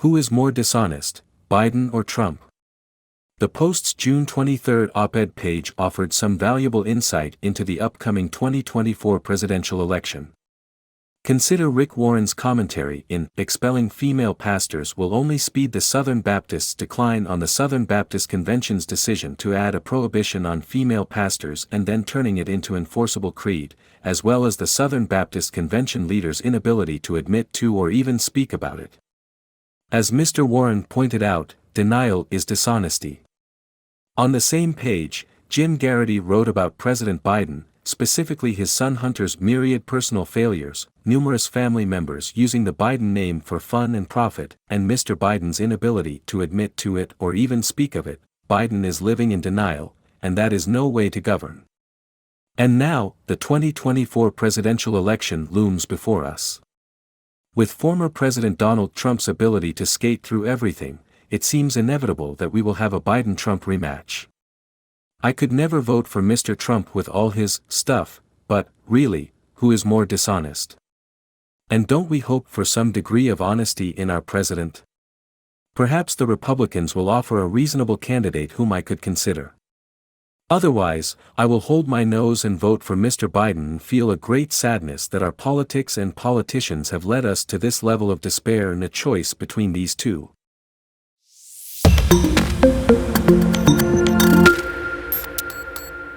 Who is more dishonest, Biden or Trump? The Post's June 23 op-ed page offered some valuable insight into the upcoming 2024 presidential election. Consider Rick Warren's commentary in Expelling Female Pastors Will Only Speed the Southern Baptists' Decline on the Southern Baptist Convention's decision to add a prohibition on female pastors and then turning it into enforceable creed, as well as the Southern Baptist Convention leaders' inability to admit to or even speak about it. As Mr. Warren pointed out, denial is dishonesty. On the same page, Jim Garrity wrote about President Biden, specifically his son Hunter's myriad personal failures, numerous family members using the Biden name for fun and profit, and Mr. Biden's inability to admit to it or even speak of it. Biden is living in denial, and that is no way to govern. And now, the 2024 presidential election looms before us. With former President Donald Trump's ability to skate through everything, it seems inevitable that we will have a Biden-Trump rematch. I could never vote for Mr. Trump with all his stuff, but, really, who is more dishonest? And don't we hope for some degree of honesty in our president? Perhaps the Republicans will offer a reasonable candidate whom I could consider. Otherwise, I will hold my nose and vote for Mr. Biden and feel a great sadness that our politics and politicians have led us to this level of despair in a choice between these two.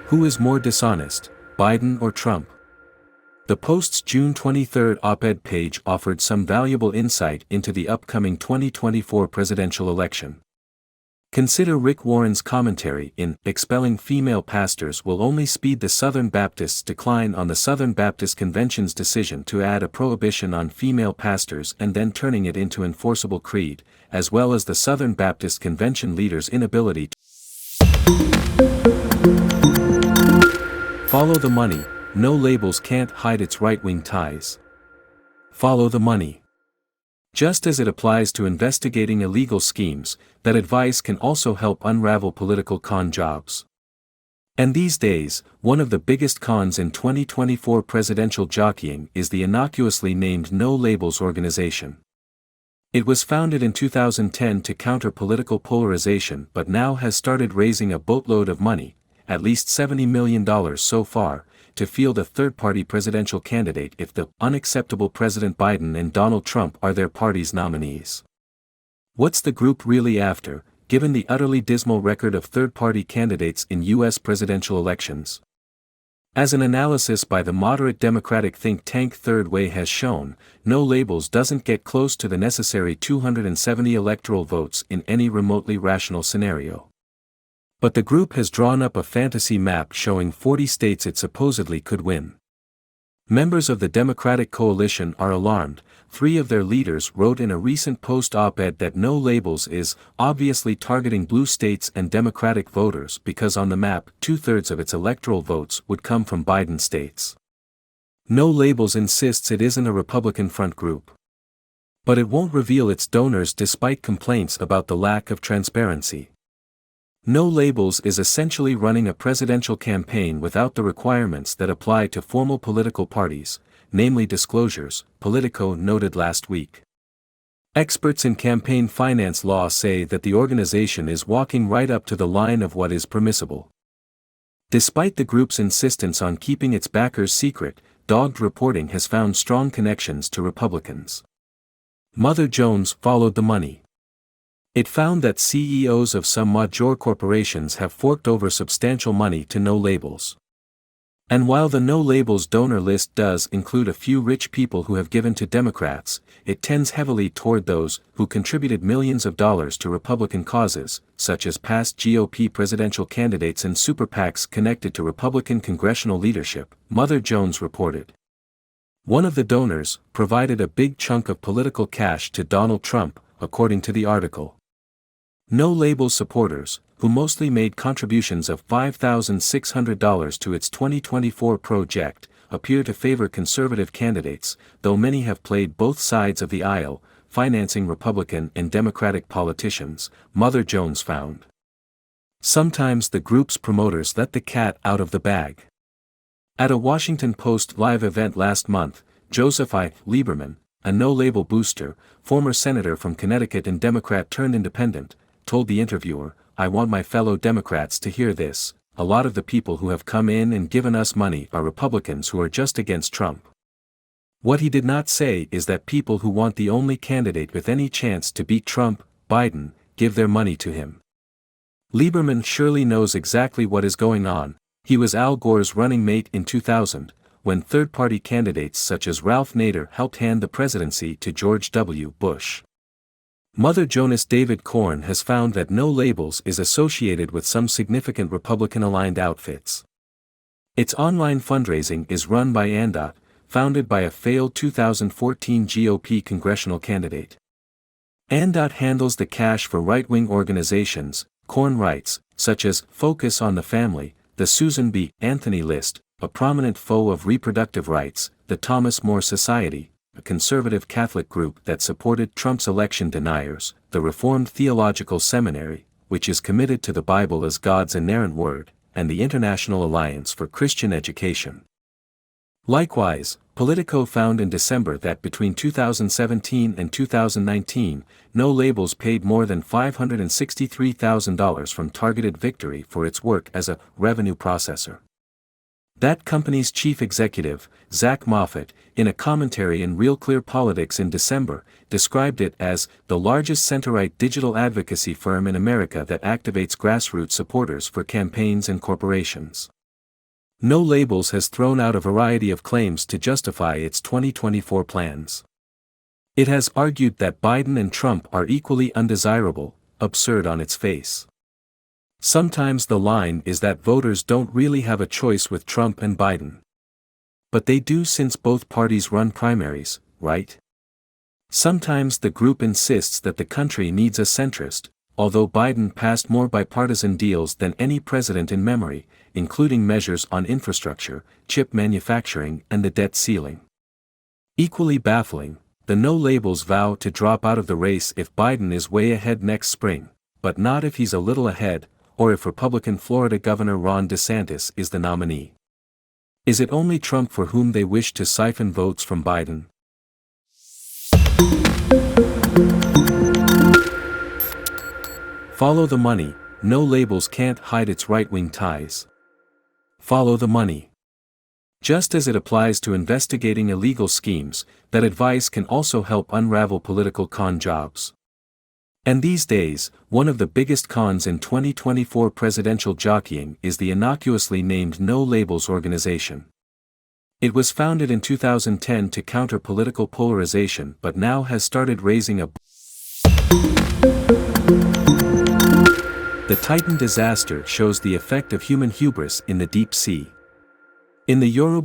Who is more dishonest, Biden or Trump? The Post's June 23 op-ed page offered some valuable insight into the upcoming 2024 presidential election. Consider Rick Warren's commentary in Expelling Female Pastors Will Only Speed the Southern Baptists' Decline on the Southern Baptist Convention's decision to add a prohibition on female pastors and then turning it into enforceable creed, as well as the Southern Baptist Convention leaders' inability to follow the money. No labels can't hide its right-wing ties. Follow the money. Just as it applies to investigating illegal schemes, that advice can also help unravel political con jobs. And these days, one of the biggest cons in 2024 presidential jockeying is the innocuously named No Labels organization. It was founded in 2010 to counter political polarization but now has started raising a boatload of money, at least $70 million so far, to field a third-party presidential candidate if the unacceptable President Biden and Donald Trump are their party's nominees. What's the group really after, given the utterly dismal record of third-party candidates in U.S. presidential elections? As an analysis by the moderate Democratic think tank Third Way has shown, No Labels doesn't get close to the necessary 270 electoral votes in any remotely rational scenario. But the group has drawn up a fantasy map showing 40 states it supposedly could win. Members of the Democratic coalition are alarmed. 3 of their leaders wrote in a recent Post op-ed that No Labels is obviously targeting blue states and Democratic voters because on the map 2/3 of its electoral votes would come from Biden states. No Labels insists it isn't a Republican front group. But it won't reveal its donors despite complaints about the lack of transparency. No Labels is essentially running a presidential campaign without the requirements that apply to formal political parties, namely disclosures, Politico noted last week. Experts in campaign finance law say that the organization is walking right up to the line of what is permissible. Despite the group's insistence on keeping its backers secret, dogged reporting has found strong connections to Republicans. Mother Jones followed the money. It found that CEOs of some major corporations have forked over substantial money to No Labels. And while the No Labels donor list does include a few rich people who have given to Democrats, it tends heavily toward those who contributed millions of dollars to Republican causes, such as past GOP presidential candidates and super PACs connected to Republican congressional leadership, Mother Jones reported. One of the donors provided a big chunk of political cash to Donald Trump, according to the article. No Labels supporters, who mostly made contributions of $5,600 to its 2024 project, appear to favor conservative candidates, though many have played both sides of the aisle, financing Republican and Democratic politicians, Mother Jones found. Sometimes the group's promoters let the cat out of the bag. At a Washington Post live event last month, Joseph I. Lieberman, a no-label booster, former senator from Connecticut and Democrat turned independent, told the interviewer, "I want my fellow Democrats to hear this. A lot of the people who have come in and given us money are Republicans who are just against Trump." What he did not say is that people who want the only candidate with any chance to beat Trump, Biden, give their money to him. Lieberman surely knows exactly what is going on. He was Al Gore's running mate in 2000, when third-party candidates such as Ralph Nader helped hand the presidency to George W. Bush. Mother Jonas David Korn has found that No Labels is associated with some significant Republican-aligned outfits. Its online fundraising is run by ANDOT, founded by a failed 2014 GOP congressional candidate. ANDOT handles the cash for right-wing organizations, Korn writes, such as Focus on the Family, the Susan B. Anthony List, a prominent foe of reproductive rights, the Thomas More Society, a conservative Catholic group that supported Trump's election deniers, the Reformed Theological Seminary, which is committed to the Bible as God's inerrant word, and the International Alliance for Christian Education. Likewise, Politico found in December that between 2017 and 2019, No Labels paid more than $563,000 from Targeted Victory for its work as a revenue processor. That company's chief executive, Zach Moffett, in a commentary in Real Clear Politics in December, described it as the largest center-right digital advocacy firm in America that activates grassroots supporters for campaigns and corporations. No Labels has thrown out a variety of claims to justify its 2024 plans. It has argued that Biden and Trump are equally undesirable, absurd on its face. Sometimes the line is that voters don't really have a choice with Trump and Biden. But they do since both parties run primaries, right? Sometimes the group insists that the country needs a centrist, although Biden passed more bipartisan deals than any president in memory, including measures on infrastructure, chip manufacturing and the debt ceiling. Equally baffling, the No Labels vow to drop out of the race if Biden is way ahead next spring, but not if he's a little ahead, or if Republican Florida Governor Ron DeSantis is the nominee. Is it only Trump for whom they wish to siphon votes from Biden? Follow the money. No Labels can't hide its right-wing ties. Follow the money. Just as it applies to investigating illegal schemes, that advice can also help unravel political con jobs. And these days, one of the biggest cons in 2024 presidential jockeying is the innocuously named No Labels organization. It was founded in 2010 to counter political polarization but now has started raising a The Titan disaster shows the effect of human hubris in the deep sea. In the Yoruba